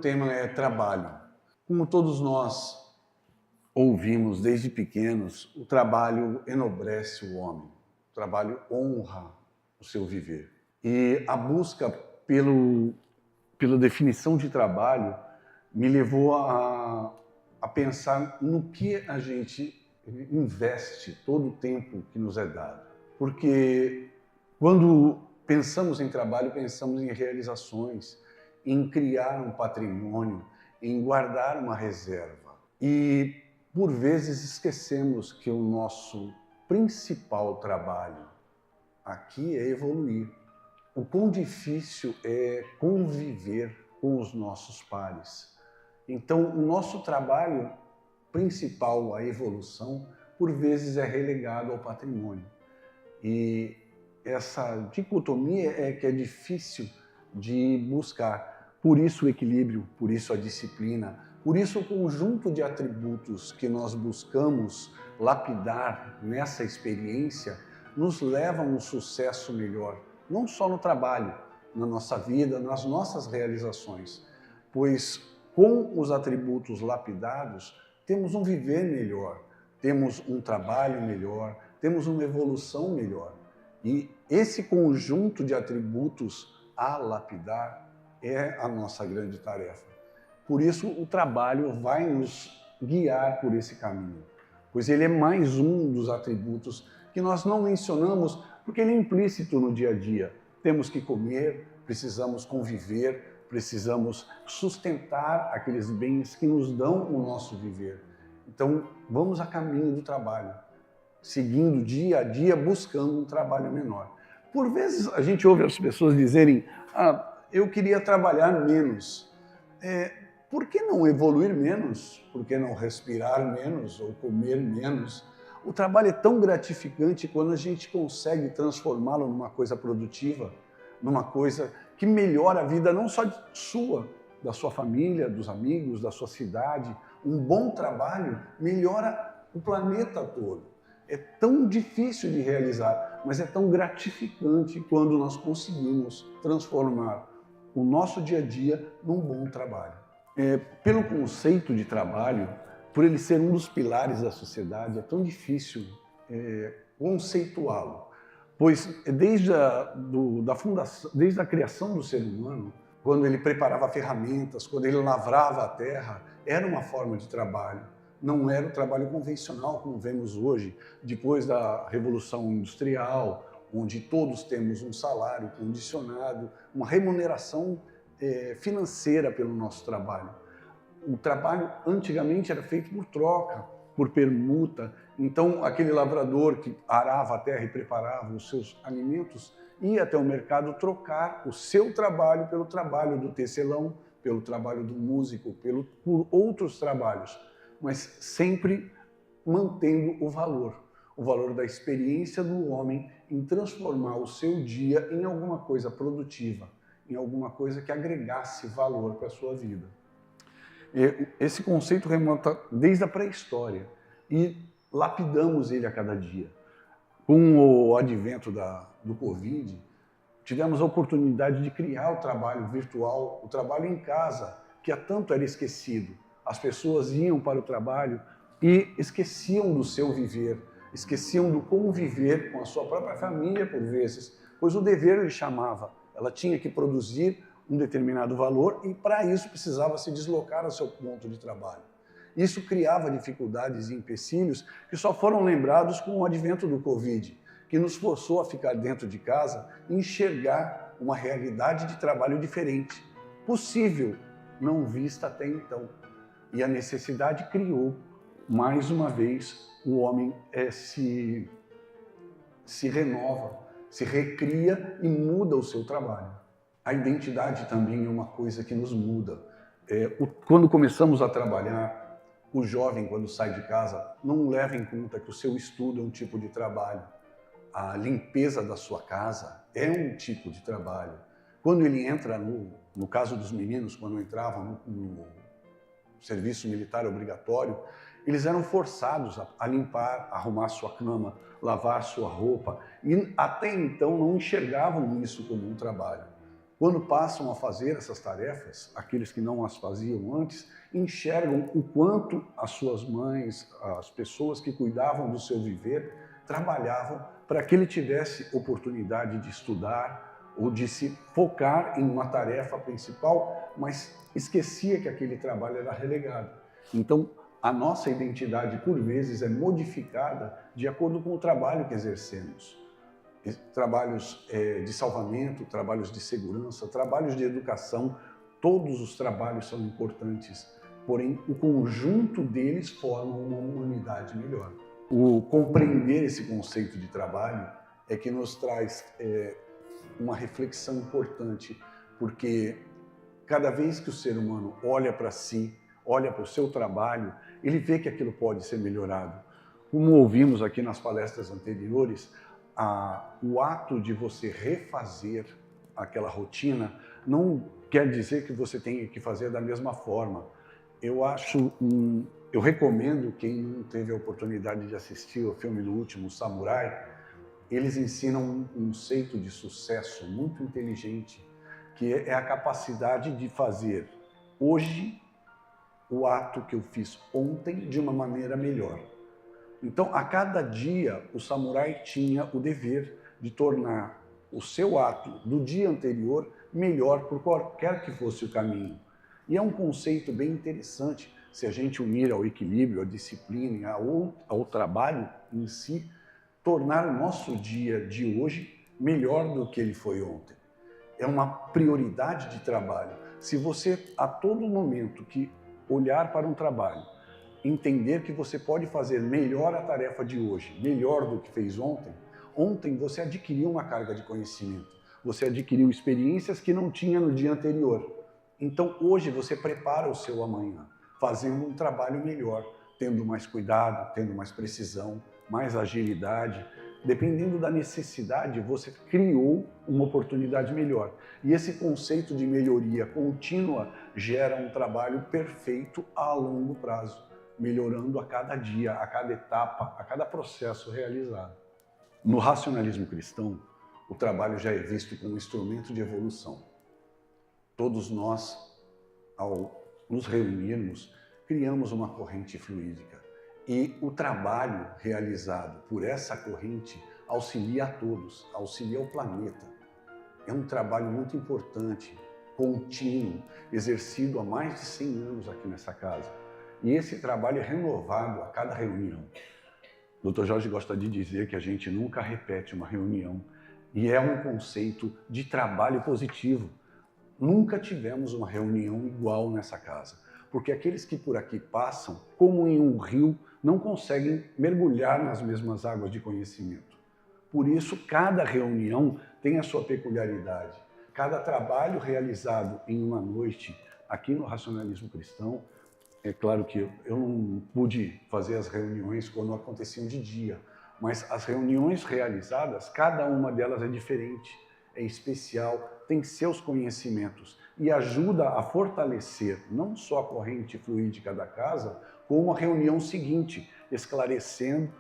tema é trabalho. Como todos nós ouvimos desde pequenos, o trabalho enobrece o homem, o trabalho honra o seu viver. E a busca pela definição de trabalho me levou a pensar no que a gente investe todo o tempo que nos é dado. Porque quando pensamos em trabalho, pensamos em realizações, em criar um patrimônio, em guardar uma reserva. E, por vezes, esquecemos que o nosso principal trabalho aqui é evoluir. O quão difícil é conviver com os nossos pares. Então, o nosso trabalho principal, a evolução, por vezes é relegado ao patrimônio. E essa dicotomia é que é difícil de buscar. Por isso o equilíbrio, por isso a disciplina, por isso o conjunto de atributos que nós buscamos lapidar nessa experiência nos leva a um sucesso melhor, não só no trabalho, na nossa vida, nas nossas realizações, pois com os atributos lapidados temos um viver melhor, temos um trabalho melhor, temos uma evolução melhor. E esse conjunto de atributos a lapidar é a nossa grande tarefa. Por isso, o trabalho vai nos guiar por esse caminho, pois ele é mais um dos atributos que nós não mencionamos, porque ele é implícito no dia a dia. Temos que comer, precisamos conviver, precisamos sustentar aqueles bens que nos dão o nosso viver. Então, vamos a caminho do trabalho, seguindo dia a dia, buscando um trabalho menor. Por vezes a gente ouve as pessoas dizerem: eu queria trabalhar menos. Por que não evoluir menos? Por que não respirar menos ou comer menos? O trabalho é tão gratificante quando a gente consegue transformá-lo numa coisa produtiva, numa coisa que melhora a vida não só sua, da sua família, dos amigos, da sua cidade. Um bom trabalho melhora o planeta todo. É tão difícil de realizar, mas é tão gratificante quando nós conseguimos transformar o nosso dia a dia num bom trabalho. Pelo conceito de trabalho, por ele ser um dos pilares da sociedade, é tão difícil conceituá-lo, pois desde a criação do ser humano, quando ele preparava ferramentas, quando ele lavrava a terra, era uma forma de trabalho. Não era o trabalho convencional como vemos hoje, depois da Revolução Industrial, onde todos temos um salário condicionado, uma remuneração financeira pelo nosso trabalho. O trabalho antigamente era feito por troca, por permuta. Então, aquele lavrador que arava a terra e preparava os seus alimentos ia até o mercado trocar o seu trabalho pelo trabalho do tecelão, pelo trabalho do músico, por outros trabalhos, mas sempre mantendo o valor da experiência do homem em transformar o seu dia em alguma coisa produtiva, em alguma coisa que agregasse valor para a sua vida. Esse conceito remonta desde a pré-história e lapidamos ele a cada dia. Com o advento do Covid, tivemos a oportunidade de criar o trabalho virtual, o trabalho em casa, que há tanto era esquecido. As pessoas iam para o trabalho e esqueciam do seu viver, esqueciam do conviver com a sua própria família, por vezes, pois o dever lhe chamava. Ela tinha que produzir um determinado valor e, para isso, precisava se deslocar ao seu ponto de trabalho. Isso criava dificuldades e empecilhos que só foram lembrados com o advento do Covid, que nos forçou a ficar dentro de casa e enxergar uma realidade de trabalho diferente, possível, não vista até então. E a necessidade criou, mais uma vez, o homem se renova, se recria e muda o seu trabalho. A identidade também é uma coisa que nos muda. Quando começamos a trabalhar, o jovem, quando sai de casa, não leva em conta que o seu estudo é um tipo de trabalho. A limpeza da sua casa é um tipo de trabalho. Quando ele entra, no caso dos meninos, quando entravam no serviço militar obrigatório, eles eram forçados a limpar, arrumar sua cama, lavar sua roupa, e até então não enxergavam isso como um trabalho. Quando passam a fazer essas tarefas, aqueles que não as faziam antes, enxergam o quanto as suas mães, as pessoas que cuidavam do seu viver, trabalhavam para que ele tivesse oportunidade de estudar ou de se focar em uma tarefa principal, mas esquecia que aquele trabalho era relegado. Então, a nossa identidade, por vezes, é modificada de acordo com o trabalho que exercemos. Trabalhos de salvamento, trabalhos de segurança, trabalhos de educação, todos os trabalhos são importantes, porém o conjunto deles forma uma humanidade melhor. O compreender esse conceito de trabalho é que nos traz uma reflexão importante, porque cada vez que o ser humano olha para si, olha para o seu trabalho, ele vê que aquilo pode ser melhorado. Como ouvimos aqui nas palestras anteriores, o ato de você refazer aquela rotina não quer dizer que você tenha que fazer da mesma forma. Eu recomendo quem não teve a oportunidade de assistir o filme do Último Samurai, eles ensinam um conceito de sucesso muito inteligente, que é a capacidade de fazer hoje o ato que eu fiz ontem de uma maneira melhor. Então, a cada dia, o samurai tinha o dever de tornar o seu ato do dia anterior melhor por qualquer que fosse o caminho. E é um conceito bem interessante se a gente unir ao equilíbrio, à disciplina, ao trabalho em si, tornar o nosso dia de hoje melhor do que ele foi ontem. É uma prioridade de trabalho. Se você, a todo momento que olhar para um trabalho, entender que você pode fazer melhor a tarefa de hoje, melhor do que fez ontem, ontem você adquiriu uma carga de conhecimento, você adquiriu experiências que não tinha no dia anterior. Então hoje você prepara o seu amanhã, fazendo um trabalho melhor, tendo mais cuidado, tendo mais precisão, mais agilidade. Dependendo da necessidade, você criou uma oportunidade melhor. E esse conceito de melhoria contínua gera um trabalho perfeito a longo prazo, melhorando a cada dia, a cada etapa, a cada processo realizado. No racionalismo cristão, o trabalho já é visto como um instrumento de evolução. Todos nós, ao nos reunirmos, criamos uma corrente fluídica. E o trabalho realizado por essa corrente auxilia a todos, auxilia o planeta. É um trabalho muito importante, contínuo, exercido há mais de 100 anos aqui nessa casa. E esse trabalho é renovado a cada reunião. O Dr. Jorge gosta de dizer que a gente nunca repete uma reunião. E é um conceito de trabalho positivo. Nunca tivemos uma reunião igual nessa casa. Porque aqueles que por aqui passam, como em um rio, não conseguem mergulhar nas mesmas águas de conhecimento. Por isso, cada reunião tem a sua peculiaridade. Cada trabalho realizado em uma noite aqui no Racionalismo Cristão, é claro que eu não pude fazer as reuniões quando aconteciam de dia, mas as reuniões realizadas, cada uma delas é diferente, é especial, tem seus conhecimentos e ajuda a fortalecer não só a corrente fluídica da casa, como a reunião seguinte, esclarecendo,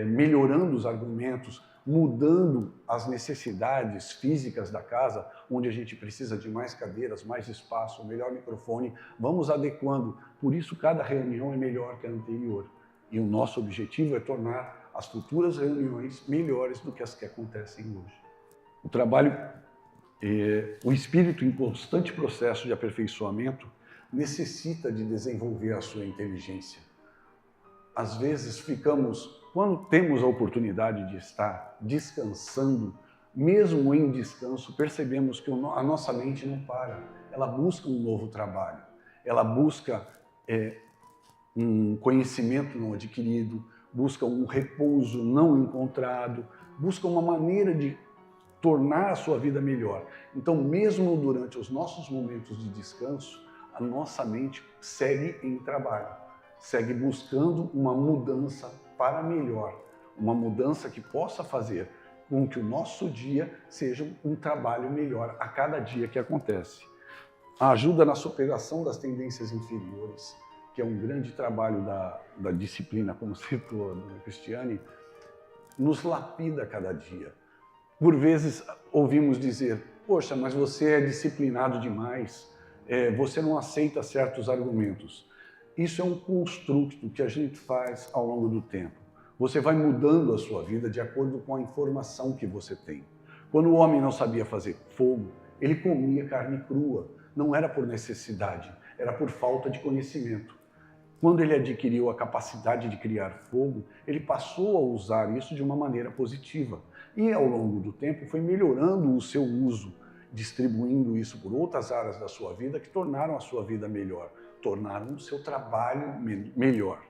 melhorando os argumentos, mudando as necessidades físicas da casa, onde a gente precisa de mais cadeiras, mais espaço, melhor microfone, vamos adequando. Por isso, cada reunião é melhor que a anterior. E o nosso objetivo é tornar as futuras reuniões melhores do que as que acontecem hoje. O trabalho, o espírito em constante processo de aperfeiçoamento necessita de desenvolver a sua inteligência. Às vezes quando temos a oportunidade de estar descansando, mesmo em descanso, percebemos que a nossa mente não para. Ela busca um novo trabalho, ela busca um conhecimento não adquirido, busca um repouso não encontrado, busca uma maneira de tornar a sua vida melhor. Então, mesmo durante os nossos momentos de descanso, a nossa mente segue em trabalho, segue buscando uma mudança para melhor, uma mudança que possa fazer com que o nosso dia seja um trabalho melhor a cada dia que acontece. A ajuda na superação das tendências inferiores, que é um grande trabalho da disciplina, como citou a dona Cristiane, nos lapida a cada dia. Por vezes ouvimos dizer, Poxa, mas você é disciplinado demais, você não aceita certos argumentos. Isso é um construto que a gente faz ao longo do tempo. Você vai mudando a sua vida de acordo com a informação que você tem. Quando o homem não sabia fazer fogo, ele comia carne crua. Não era por necessidade, era por falta de conhecimento. Quando ele adquiriu a capacidade de criar fogo, ele passou a usar isso de uma maneira positiva. E ao longo do tempo foi melhorando o seu uso, distribuindo isso por outras áreas da sua vida que tornaram a sua vida melhor, tornaram o seu trabalho melhor.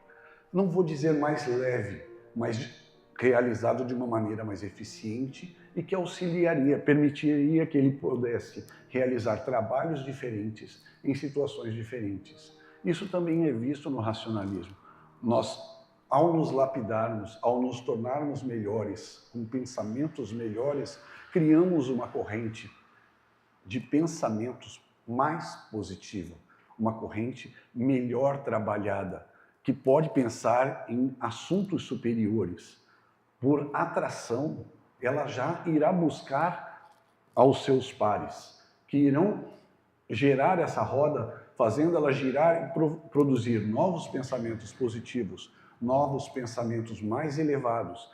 Não vou dizer mais leve, mas realizado de uma maneira mais eficiente e que auxiliaria, permitiria que ele pudesse realizar trabalhos diferentes em situações diferentes. Isso também é visto no racionalismo. Nós, ao nos lapidarmos, ao nos tornarmos melhores, com pensamentos melhores, criamos uma corrente de pensamentos mais positiva, uma corrente melhor trabalhada, que pode pensar em assuntos superiores. Por atração, ela já irá buscar aos seus pares, que irão gerar essa roda, fazendo ela girar e produzir novos pensamentos positivos, novos pensamentos mais elevados,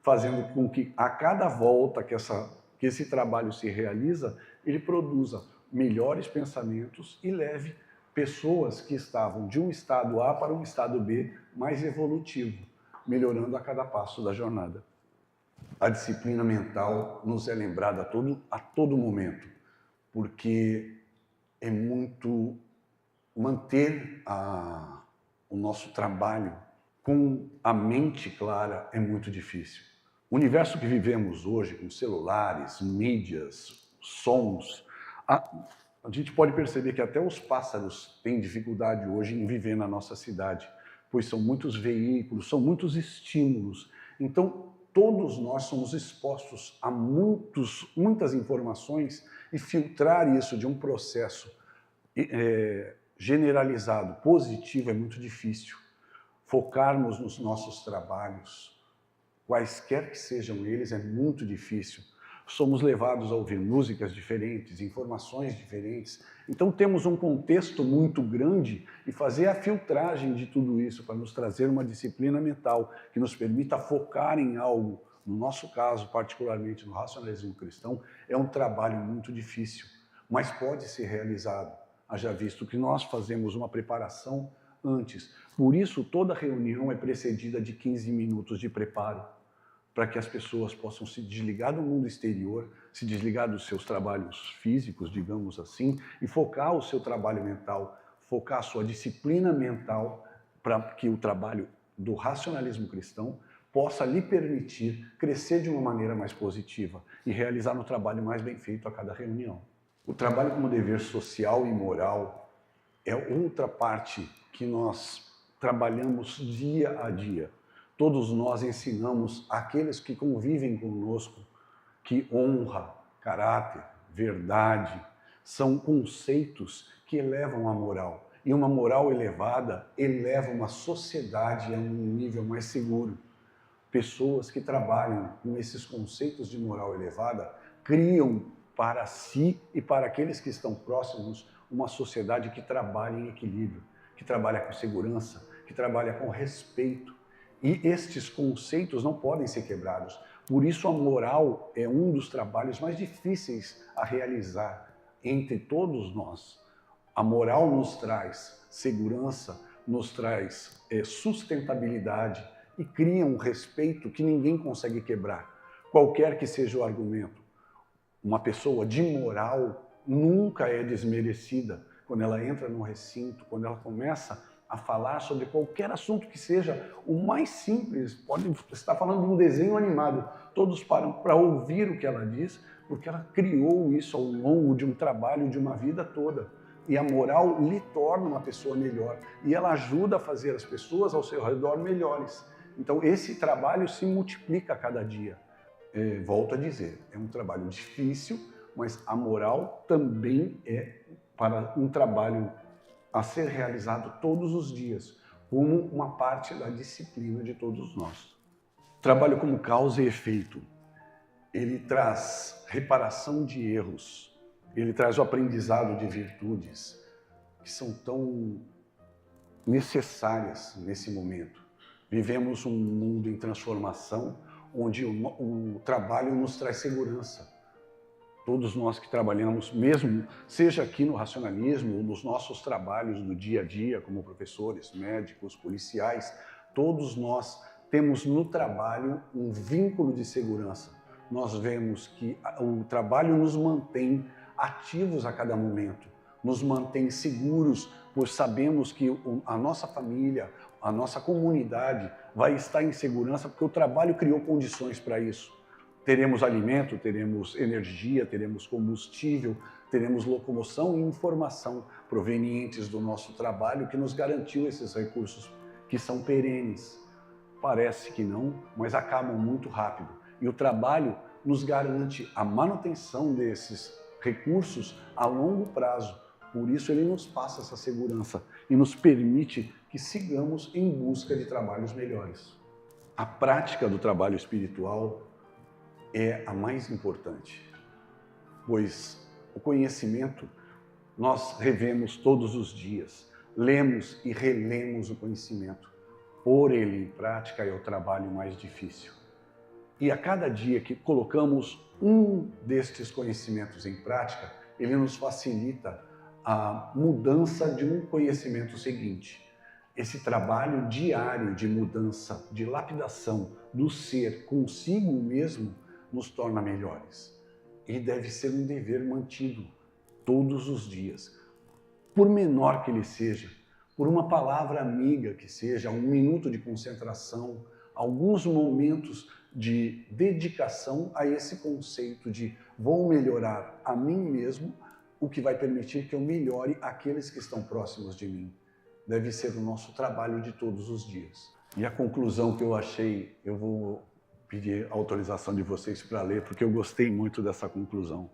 fazendo com que a cada volta que esse trabalho se realiza, ele produza melhores pensamentos e leve pessoas que estavam de um estado A para um estado B mais evolutivo, melhorando a cada passo da jornada. A disciplina mental nos é lembrada a todo momento, porque é muito manter o nosso trabalho com a mente clara é muito difícil. O universo que vivemos hoje, com celulares, mídias, sons, a gente pode perceber que até os pássaros têm dificuldade hoje em viver na nossa cidade, pois são muitos veículos, são muitos estímulos. Então, todos nós somos expostos a muitas informações e filtrar isso de um processo generalizado, positivo, é muito difícil. Focarmos nos nossos trabalhos, quaisquer que sejam eles, é muito difícil. Somos levados a ouvir músicas diferentes, informações diferentes. Então temos um contexto muito grande e fazer a filtragem de tudo isso para nos trazer uma disciplina mental que nos permita focar em algo. No nosso caso, particularmente no racionalismo cristão, é um trabalho muito difícil, mas pode ser realizado. Haja visto que nós fazemos uma preparação antes. Por isso, toda reunião é precedida de 15 minutos de preparo, para que as pessoas possam se desligar do mundo exterior, se desligar dos seus trabalhos físicos, digamos assim, e focar o seu trabalho mental, focar a sua disciplina mental, para que o trabalho do racionalismo cristão possa lhe permitir crescer de uma maneira mais positiva e realizar um trabalho mais bem feito a cada reunião. O trabalho como dever social e moral é outra parte que nós trabalhamos dia a dia. Todos nós ensinamos àqueles que convivem conosco que honra, caráter, verdade, são conceitos que elevam a moral. E uma moral elevada eleva uma sociedade a um nível mais seguro. Pessoas que trabalham com esses conceitos de moral elevada criam para si e para aqueles que estão próximos uma sociedade que trabalha em equilíbrio, que trabalha com segurança, que trabalha com respeito. E estes conceitos não podem ser quebrados. Por isso a moral é um dos trabalhos mais difíceis a realizar entre todos nós. A moral nos traz segurança, nos traz sustentabilidade e cria um respeito que ninguém consegue quebrar, qualquer que seja o argumento. Uma pessoa de moral nunca é desmerecida quando ela entra no recinto, quando ela começa a falar sobre qualquer assunto que seja o mais simples. Pode estar falando de um desenho animado, todos param para ouvir o que ela diz, porque ela criou isso ao longo de um trabalho de uma vida toda. E a moral lhe torna uma pessoa melhor e ela ajuda a fazer as pessoas ao seu redor melhores. Então esse trabalho se multiplica a cada dia. Volto a dizer, é um trabalho difícil, mas a moral também é para um trabalho a ser realizado todos os dias, como uma parte da disciplina de todos nós. Trabalho como causa e efeito. ele traz reparação de erros, ele traz o aprendizado de virtudes que são tão necessárias nesse momento. Vivemos um mundo em transformação, onde o trabalho nos traz segurança. Todos nós que trabalhamos, mesmo seja aqui no racionalismo ou nos nossos trabalhos do dia a dia, como professores, médicos, policiais, todos nós temos no trabalho um vínculo de segurança. Nós vemos que o trabalho nos mantém ativos a cada momento, nos mantém seguros, pois sabemos que a nossa família, a nossa comunidade vai estar em segurança porque o trabalho criou condições para isso. Teremos alimento, teremos energia, teremos combustível, teremos locomoção e informação provenientes do nosso trabalho que nos garantiu esses recursos que são perenes. Parece que não, mas acabam muito rápido. E o trabalho nos garante a manutenção desses recursos a longo prazo. Por isso ele nos passa essa segurança e nos permite que sigamos em busca de trabalhos melhores. A prática do trabalho espiritual é a mais importante, pois o conhecimento nós revemos todos os dias, lemos e relemos o conhecimento. Pôr ele em prática é o trabalho mais difícil. E a cada dia que colocamos um destes conhecimentos em prática, ele nos facilita a mudança de um conhecimento seguinte. Esse trabalho diário de mudança, de lapidação do ser consigo mesmo, nos torna melhores. E deve ser um dever mantido todos os dias. Por menor que ele seja, por uma palavra amiga que seja, um minuto de concentração, alguns momentos de dedicação a esse conceito de vou melhorar a mim mesmo, o que vai permitir que eu melhore aqueles que estão próximos de mim. Deve ser o nosso trabalho de todos os dias. E a conclusão que eu achei, eu vou pedir a autorização de vocês para ler, porque eu gostei muito dessa conclusão.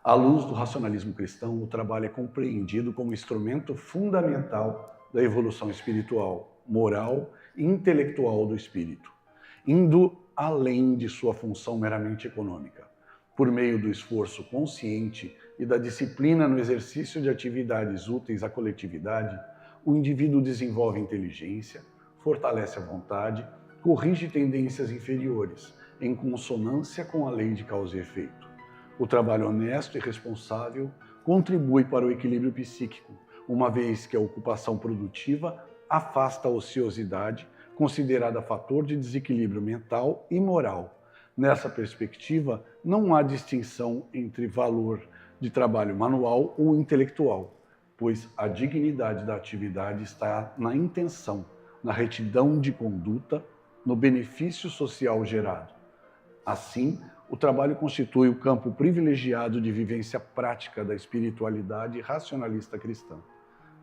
À luz do racionalismo cristão, o trabalho é compreendido como instrumento fundamental da evolução espiritual, moral e intelectual do espírito, indo além de sua função meramente econômica. Por meio do esforço consciente e da disciplina no exercício de atividades úteis à coletividade, o indivíduo desenvolve inteligência, fortalece a vontade, corrige tendências inferiores, em consonância com a lei de causa e efeito. O trabalho honesto e responsável contribui para o equilíbrio psíquico, uma vez que a ocupação produtiva afasta a ociosidade, considerada fator de desequilíbrio mental e moral. Nessa perspectiva, não há distinção entre valor de trabalho manual ou intelectual, pois a dignidade da atividade está na intenção, na retidão de conduta, no benefício social gerado. Assim, o trabalho constitui o campo privilegiado de vivência prática da espiritualidade racionalista cristã,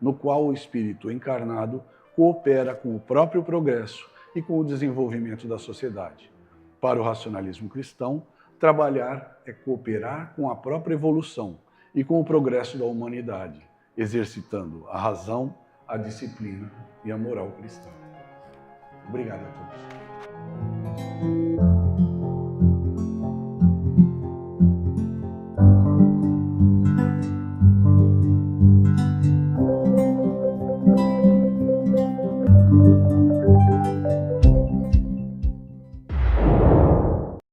no qual o espírito encarnado coopera com o próprio progresso e com o desenvolvimento da sociedade. Para o racionalismo cristão, trabalhar é cooperar com a própria evolução e com o progresso da humanidade, exercitando a razão, a disciplina e a moral cristã. Obrigado a todos.